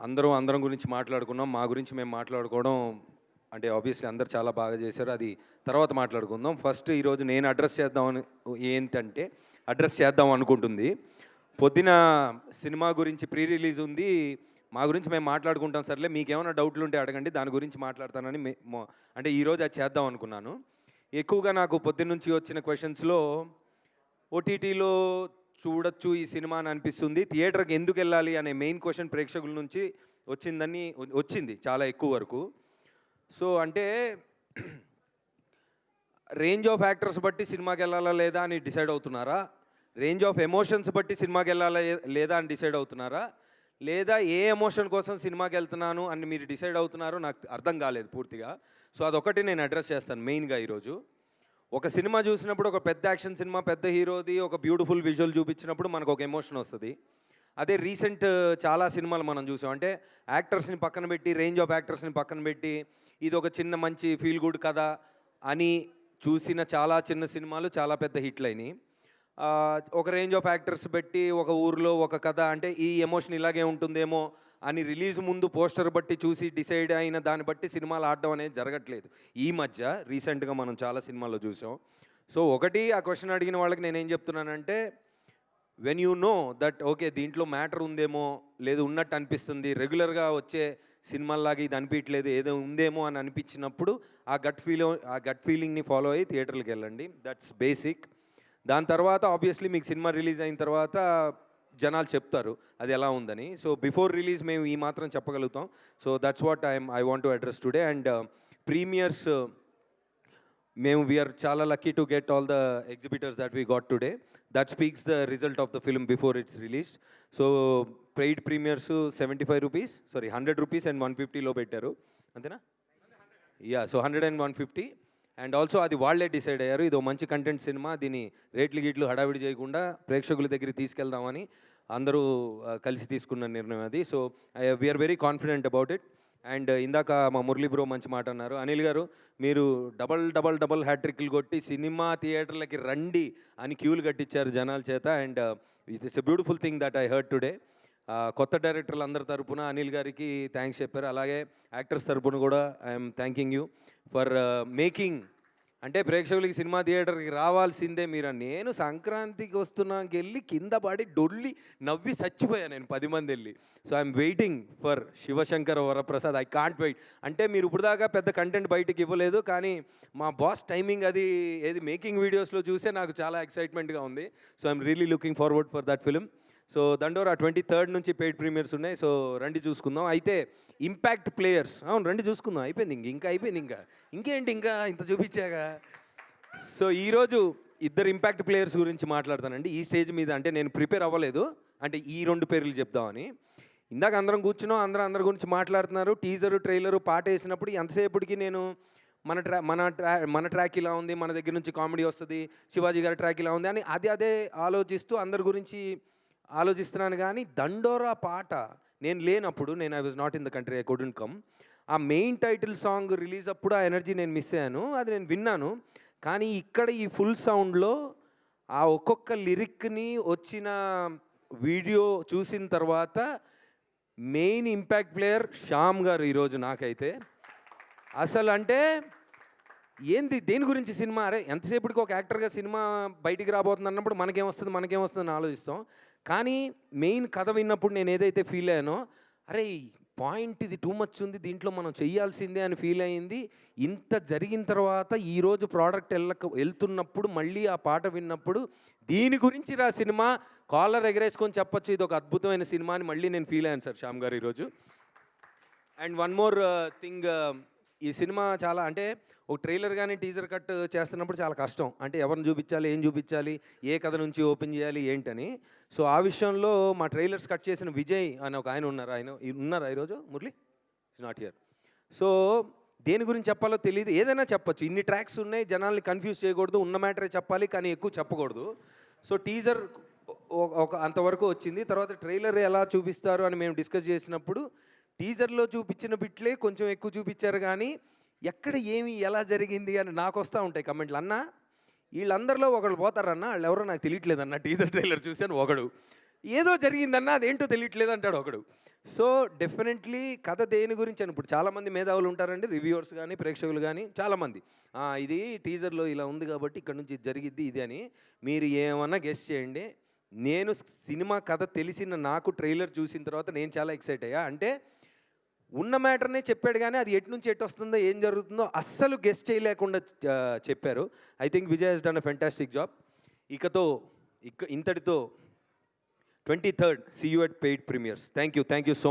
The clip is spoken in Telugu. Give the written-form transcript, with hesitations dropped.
అందరం గురించి మాట్లాడుకున్నాం. మా గురించి మేము మాట్లాడుకోవడం అంటే ఆబ్వియస్లీ అందరూ చాలా బాగా చేశారు. అది తర్వాత మాట్లాడుకుందాం. ఫస్ట్ ఈరోజు నేను అడ్రస్ చేద్దాం అనుకుంటుంది. పొద్దున సినిమా గురించి ప్రీ రిలీజ్ ఉంది. మా గురించి మేము మాట్లాడుకుంటాం. సర్లే, మీకేమైనా డౌట్లు ఉంటే అడగండి, దాని గురించి మాట్లాడతానని అంటే ఈరోజు అది చేద్దాం అనుకున్నాను. ఎక్కువగా నాకు పొద్దున్న నుంచి వచ్చిన క్వశ్చన్స్లో ఓటీటీలో చూడొచ్చు ఈ సినిమా అని అనిపిస్తుంది, థియేటర్కి ఎందుకు వెళ్ళాలి అనే మెయిన్ క్వశ్చన్ ప్రేక్షకుల నుంచి వచ్చింది చాలా ఎక్కువ వరకు. సో అంటే రేంజ్ ఆఫ్ యాక్టర్స్ బట్టి సినిమాకి వెళ్ళాలా లేదా అని డిసైడ్ అవుతున్నారా, రేంజ్ ఆఫ్ ఎమోషన్స్ బట్టి సినిమాకి వెళ్ళాలా లేదా అని డిసైడ్ అవుతున్నారా, లేదా ఏ ఎమోషన్ కోసం సినిమాకి వెళ్తున్నాను అని మీరు డిసైడ్ అవుతున్నారో నాకు అర్థం కాలేదు పూర్తిగా. సో అదొకటి నేను అడ్రస్ చేస్తాను మెయిన్గా ఈరోజు. ఒక సినిమా చూసినప్పుడు, ఒక పెద్ద యాక్షన్ సినిమా, పెద్ద హీరోది ఒక బ్యూటిఫుల్ విజువల్ చూపించినప్పుడు మనకు ఒక ఎమోషన్ వస్తుంది. అదే రీసెంట్ చాలా సినిమాలు మనం చూసాం. అంటే యాక్టర్స్ని పక్కన పెట్టి, రేంజ్ ఆఫ్ యాక్టర్స్ని పక్కన పెట్టి, ఇది ఒక చిన్న మంచి ఫీల్ గుడ్ కదా అని చూసిన చాలా చిన్న సినిమాలు చాలా పెద్ద హిట్లు అయినాయి. ఒక రేంజ్ ఆఫ్ యాక్టర్స్ పెట్టి ఒక ఊరిలో ఒక కథ, అంటే ఈ ఎమోషన్ ఇలాగే ఉంటుందేమో అని రిలీజ్ ముందు పోస్టర్ బట్టి చూసి డిసైడ్ అయిన దాన్ని బట్టి సినిమాలు ఆడడం అనేది జరగట్లేదు ఈ మధ్య. రీసెంట్గా మనం చాలా సినిమాల్లో చూసాం. సో ఒకటి, ఆ క్వశ్చన్ అడిగిన వాళ్ళకి నేనేం చెప్తున్నానంటే, when you know that okay దీంట్లో మ్యాటర్ ఉందేమో, లేదు ఉన్నట్టు అనిపిస్తుంది, రెగ్యులర్గా వచ్చే సినిమాల్లాగా ఇది అనిపించట్లేదు, ఏదో ఉందేమో అని అనిపించినప్పుడు ఆ గట్ ఫీలింగ్ని ఫాలో అయ్యి థియేటర్కి వెళ్ళండి. That's basic. దాని తర్వాత ఆబ్వియస్లీ మీకు సినిమా రిలీజ్ అయిన తర్వాత జనాలు చెప్తారు అది ఎలా ఉందని. సో బిఫోర్ రిలీజ్ మేము ఈ మాత్రం చెప్పగలుగుతాం. So that's what I want to address today. And premieres, we are చాలా lucky to get all the exhibitors that we got today. That speaks the result of the film before its release. So paid premieres 75 rupees, 100 rupees and 150లో పెట్టారు, అంతేనా? Yeah, so 100 and 150. And also అది వాళ్ళే డిసైడ్ అయ్యారు, ఇది మంచి కంటెంట్ సినిమా, దీన్ని రేట్లు హడావిడి చేయకుండా ప్రేక్షకుల దగ్గరికి తీసుకెళ్దామని అందరూ కలిసి తీసుకున్న నిర్ణయం అది. So we are very confident about it. And ఇందాక మా మురళీ బ్రో మంచి మాట అన్నారు. అనిల్ గారు, మీరు డబల్ హ్యాట్రిక్లు కొట్టి సినిమా థియేటర్లకి రండి అని క్యూలు కట్టించారు జనాల చేత. And it's a beautiful thing that I heard today. కొత్త డైరెక్టర్లు అందరి తరపున అనిల్ గారికి థ్యాంక్స్ చెప్పారు. అలాగే యాక్టర్స్ తరపున కూడా I'm thanking you for making, అంటే ప్రేక్షకులకి సినిమా థియేటర్కి రావాల్సిందే మీరు. నేను సంక్రాంతికి వస్తున్నాకి వెళ్ళి కింద పడి డొల్లి నవ్వి చచ్చిపోయాను నేను 10 మంది వెళ్ళి. So I'm waiting for Sivasankara Varaprasad. I can't wait. అంటే మీరు ఇప్పుడు దాకా పెద్ద కంటెంట్ బయటకు ఇవ్వలేదు, కానీ మా బాస్ టైమింగ్ అది ఏది మేకింగ్ వీడియోస్లో చూసే నాకు చాలా ఎక్సైట్మెంట్గా ఉంది. So I'm really looking forward for that film. So దండోరా 23rd నుంచి పెయిడ్ ప్రీమియర్స్ ఉన్నాయి. సో రండి చూసుకుందాం. అయితే ఇంపాక్ట్ ప్లేయర్స్, అవును రండి చూసుకుందాం. అయిపోయింది ఇంకేంటి ఇంకా ఇంత చూపించాగా. సో ఈరోజు ఇద్దరు ఇంపాక్ట్ ప్లేయర్స్ గురించి మాట్లాడతానండి ఈ స్టేజ్ మీద. అంటే నేను ప్రిపేర్ అవ్వలేదు, అంటే ఈ 2 పేర్లు చెప్దామని. ఇందాక అందరం కూర్చున్నాం, అందరి గురించి మాట్లాడుతున్నారు. టీజరు ట్రైలరు పాట వేసినప్పుడు ఎంతసేపటికి నేను మన ట్రాక్ ఇలా ఉంది, మన దగ్గర నుంచి కామెడీ వస్తుంది, శివాజీ గారి ట్రాక్ ఇలా ఉంది అని అదే ఆలోచిస్తూ అందరి గురించి ఆలోచిస్తున్నాను. కానీ దండోరా పాట నేను లేనప్పుడు, I was not in the country, I couldn't come. ఆ మెయిన్ టైటిల్ సాంగ్ రిలీజ్ అప్పుడు ఆ ఎనర్జీ నేను మిస్ అయ్యాను, అది నేను విన్నాను. కానీ ఇక్కడ ఈ ఫుల్ సౌండ్లో ఆ ఒక్కొక్క లిరిక్ని వచ్చిన వీడియో చూసిన తర్వాత మెయిన్ ఇంపాక్ట్ ప్లేయర్ శ్యామ్ గారు ఈరోజు నాకైతే. అసలు అంటే ఏంది, దేని గురించి సినిమా? అరే ఎంతసేపటికి ఒక యాక్టర్గా సినిమా బయటికి రాబోతుంది అన్నప్పుడు మనకేమొస్తుంది అని ఆలోచిస్తాం. కానీ మెయిన్ కథ విన్నప్పుడు నేను ఏదైతే ఫీల్ అయ్యానో, అరే పాయింట్ ఇది టూ మచ్ ఉంది, దీంట్లో మనం చెయ్యాల్సిందే అని ఫీల్ అయ్యింది. ఇంత జరిగిన తర్వాత ఈరోజు ప్రోడక్ట్ వెళ్తున్నప్పుడు మళ్ళీ ఆ పాట విన్నప్పుడు దీని గురించి రా సినిమా, కాలర్ ఎగరేసుకొని చెప్పొచ్చు ఇది ఒక అద్భుతమైన సినిమా అని మళ్ళీ నేను ఫీల్ అయ్యాను సార్ శ్యామ్ గారు ఈరోజు. అండ్ వన్ మోర్ థింగ్, ఈ సినిమా చాలా, అంటే ఒక ట్రైలర్ కానీ టీజర్ కట్ చేస్తున్నప్పుడు చాలా కష్టం. అంటే ఎవరిని చూపించాలి, ఏం చూపించాలి, ఏ కథ నుంచి ఓపెన్ చేయాలి ఏంటని. సో ఆ విషయంలో మా ట్రైలర్స్ కట్ చేసిన విజయ్ అని ఒక ఆయన ఉన్నారా ఈరోజు? Murali is not here. So దేని గురించి చెప్పాలో తెలియదు, ఏదైనా చెప్పచ్చు. ఇన్ని ట్రాక్స్ ఉన్నాయి, జనాల్ని కన్ఫ్యూజ్ చేయకూడదు, ఉన్న మ్యాటరే చెప్పాలి కానీ ఎక్కువ చెప్పకూడదు. సో టీజర్ ఒక అంతవరకు వచ్చింది. తర్వాత ట్రైలర్ ఎలా చూపిస్తారు అని మేము డిస్కస్ చేసినప్పుడు టీజర్లో చూపించిన బిట్లే కొంచెం ఎక్కువ చూపించారు, కానీ ఎక్కడ ఏమి ఎలా జరిగింది అని నాకు వస్తూ ఉంటాయి కమెంట్లు. అన్న వీళ్ళందరిలో ఒకళ్ళు పోతారన్న, వాళ్ళు ఎవరో నాకు తెలియట్లేదన్న, టీజర్ ట్రైలర్ చూశాను ఒకడు. ఏదో జరిగిందన్న అదేంటో తెలియట్లేదు అంటాడు ఒకడు. సో డెఫినెట్లీ కథ దేని గురించి అని ఇప్పుడు చాలామంది మేధావులు ఉంటారండి, రివ్యూవర్స్ కానీ ప్రేక్షకులు కానీ చాలామంది ఇది టీజర్లో ఇలా ఉంది కాబట్టి ఇక్కడ నుంచి ఇది జరిగిద్ది ఇది అని. మీరు ఏమన్నా గెస్ట్ చేయండి. నేను సినిమా కథ తెలిసిన నాకు ట్రైలర్ చూసిన తర్వాత నేను చాలా ఎక్సైట్ అయ్యా. అంటే ఉన్న మ్యాటర్నే చెప్పాడు కానీ అది ఎటు నుంచి ఎటు వస్తుందో ఏం జరుగుతుందో అస్సలు గెస్ట్ చేయలేకుండా చెప్పారు. I think Vijay he's done a fantastic job. ఇంతటితో 23rd, see you at paid premieres. Thank you so much.